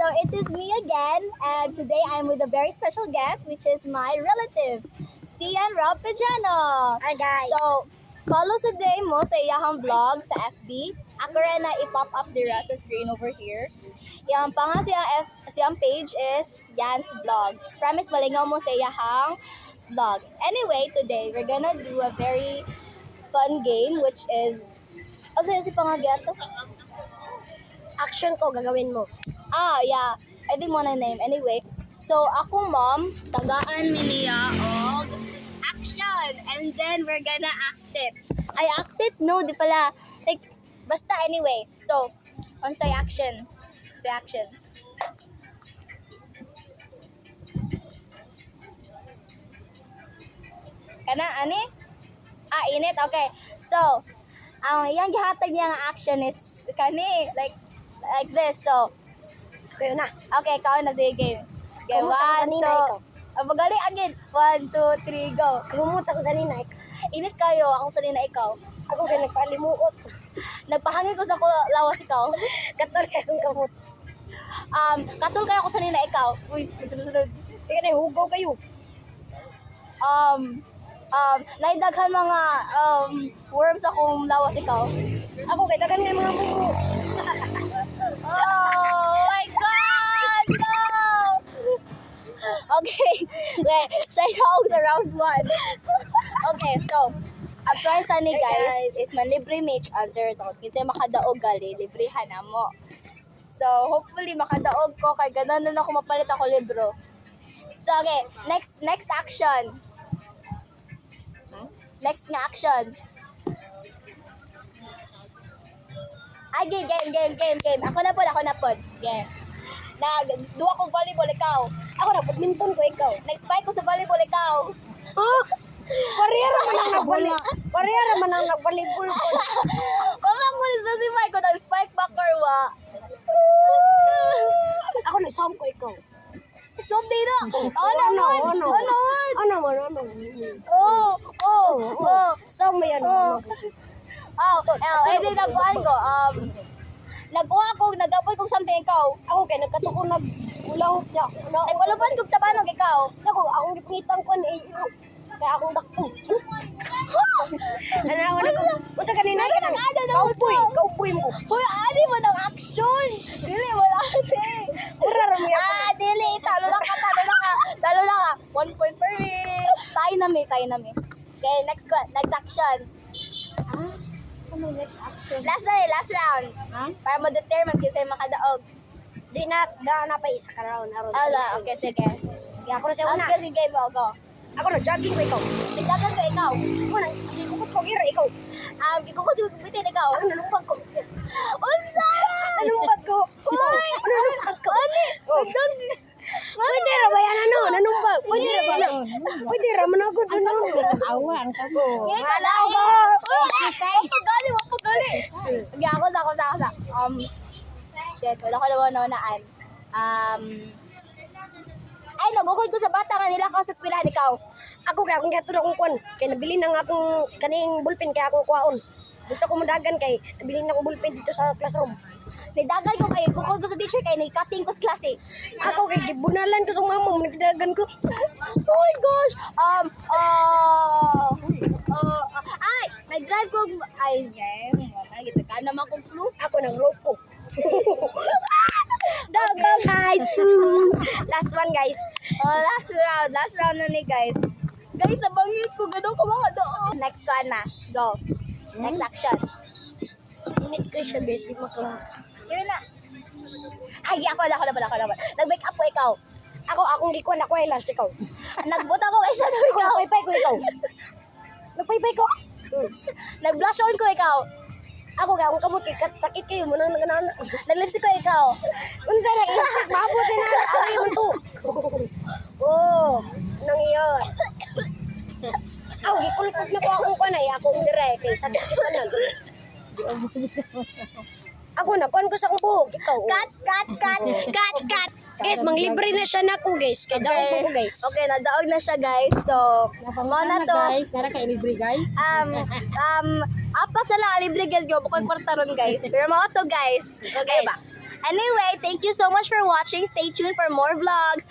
So it is me again, and today I'm with a very special guest, which is my relative, Sian Rob Pejano. Hi guys. So, follow today mo sa iyahang vlog sa FB. Ako rin na i-pop up dira sa screen over here. Yang panga siyang page is Yan's Vlog. Promise malingaw mo sa iyahang vlog. Anyway, today we're gonna do a very fun game, which is... Ano si pangagiato? Action ko gagawin mo. Yeah. I think mo na name. Anyway, so akong mom, tagaan mi niya og action. And then we're gonna act it. I act it? No, di pala. Like, basta anyway. So, on say action. Say action. Kana, ani? Init? Okay. So, ang iyang gihatag niya nga action is kani, like this. So, Kayo na. okay, ikaw na, sige, game. Okay, Kumot sa kanina, ikaw. Magaling again. 1, 2, 3, go. Lumot sa kusanina. Init kayo, ako sa na ikaw. Ako kay nagpalimuot. Nagpahangin ko sa lawas ikaw. Katol kay kong kamot. Katul kayo ako sa na ikaw. Uy, sunod-sunod. Tika na hugaw kayo. Naidaghan mga worms akong lawas ikaw. Ako kay dagan nga mga bubo. Oh my God! No! Okay. Siya yung sa round 1. Okay, so, ang plan sa ni guys is manlibre me each other. Kasi makadaog gali, librehan na mo. So, hopefully makadaog ko kay ganun na ako mapalit ako libro. So, okay, next action. Next na action. Game. Ako na po. Game. Duwa kong volleyball, ikaw. Ako na badminton ko ikaw. Nag-spike ko sa volleyball, ikaw. Parehara man ang nagvolleyball. Parehara man ang nagvolleyball ko. Mamang mo ni-specify ko nag-spike back or wa. Ako na som ko ikaw. Sob day na. Ano? Som mo yan. Hindi nagkuhan ko. Nagkuha ko, nag-apoy kong something ikaw. Ako kay nagkatuko na ulahot niya. Ay, palupan kong tabanog ikaw. Ako, akong gipitang ko ni kaya akong dakpo. Ano ko? Buta kanina ka nang kaupoy mo. Hoy, ani mo ng action. Dili mo ate. Mura ra mo yan. Dili. Talo lang ka. 1 point for me. Tayo na mi. Okay, next action. Ano next action? Last round. Para mo determine kasi makadaog. Di na pa isa ka round. Okay, sige. Ako na siya una. Sige, game mo, go. Ako na jogging ko ikaw. Itagan ko ikaw. Ako na, gikukot ko gira ikaw. Gikukot yung bitin ikaw. Ano nanumpag ko? Unsa? Nanumpag ko. Hoy! Nanumpag ko. Pwede ra ba yan nanumpag? Pwede ra managod Awa ang tago. Kalaw ko. Exercise. Mapagali. Okay, ako sa. Shit, wala ko naunaan. Ay, nagukod ko sa bata kanila ka sa eskwelahan ikaw. Ako kaya akong gatod akong kuwan. Kaya nabili na nga akong kaning bullpen kaya akong kuwaon. Gusto ko madagan kay nabili na akong bullpen dito sa classroom. Nidagay ko kayo, kukod ko sa teacher kay ni-cutting ko sa klase. Ako kay gibunalan ko sa mama mo, nagdagan ko. Oh my gosh! Ay! Nag-drive ko... Ay, gito ka naman kong flu. Ako nang rope ko. Dago guys! Last one guys. Last round na ni guys. Guys, nabangit ko. Ganun ko mga doon. Next ko na. Go. Next action. Init ko siya guys, di makawa. Yun na. Ay, ako na. Nag-make up ko ikaw. Akong gikuan ako ay last ikaw. Nagbuta ko kay shadow ikaw. Nagpaypay ko ikaw. Nagpaypay ko. Nag-blush on ko ikaw. Ako kaya akong kamot kay sakit kayo mo nang naganana. Nag-lipstick ko ikaw. Unsa na ilapit mabuti na ari mo to. Oh, nang iyon. Gikulkot na ko akong kanay akong dire kay sakit kanan. Ako na kuan ko sa akong buhok ikaw. Cut. Guys, manglibre na siya nako guys. Kay daog ko guys. Okay, nadaog na siya guys. So, mo na to. Guys, nara kay libre guys. Apa sa lang libre guys, go bukod kwarta ron guys. Pero mo to guys. Okay ba? Anyway, thank you so much for watching. Stay tuned for more vlogs.